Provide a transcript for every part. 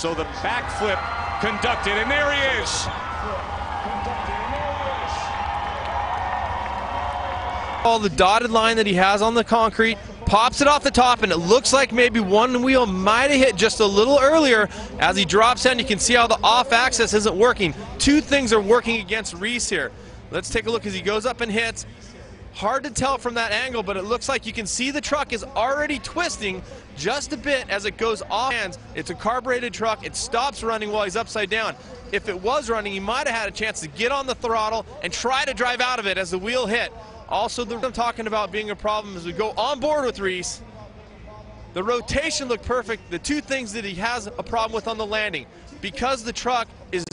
So the backflip conducted, and there he is. All the dotted line that he has on the concrete, pops it off the top, and it looks like maybe one wheel might have hit just a little earlier. As he drops down, you can see how the off axis isn't working. Two things are working against Reese here. Let's take a look as he goes up and hits. Hard to tell from that angle, but it looks like you can see the truck is already twisting just a bit as it goes off hands. It's a carbureted truck. It stops running while he's upside down. If it was running, he might have had a chance to get on the throttle and try to drive out of it as the wheel hit. Also, I'm talking about being a problem as we go on board with Reese. The rotation looked perfect. The two things that he has a problem with on the landing, because the truck is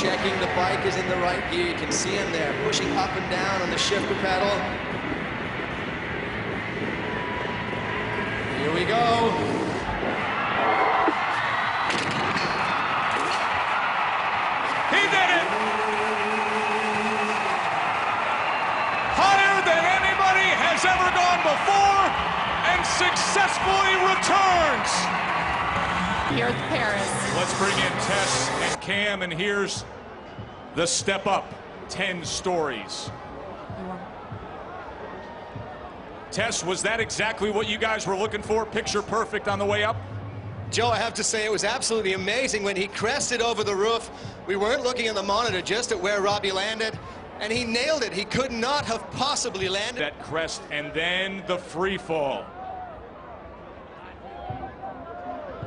checking the bike is in the right gear. You can see him there pushing up and down on the shifter pedal. Here we go. He did it! Higher than anybody has ever gone before, and successfully returns. Here's Paris. Let's bring in Tess and Cam, and here's the step up, 10 stories. Tess, was that exactly what you guys were looking for? Picture perfect on the way up? Joe, I have to say it was absolutely amazing when he crested over the roof. We weren't looking at the monitor, just at where Robbie landed, and he nailed it. He could not have possibly landed. That crest and then the free fall.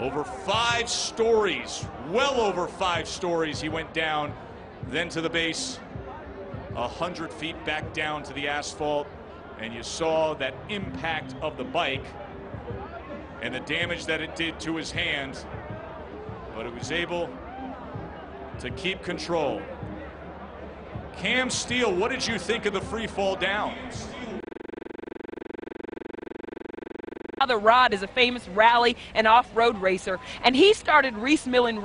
Over 5 stories, well over 5 stories he went down, then to the base, 100 feet back down to the asphalt, and you saw that impact of the bike and the damage that it did to his hand, but it was able to keep control. Cam Steele, what did you think of the free fall down? Father Rod is a famous rally and off-road racer, and he started Reese Millen.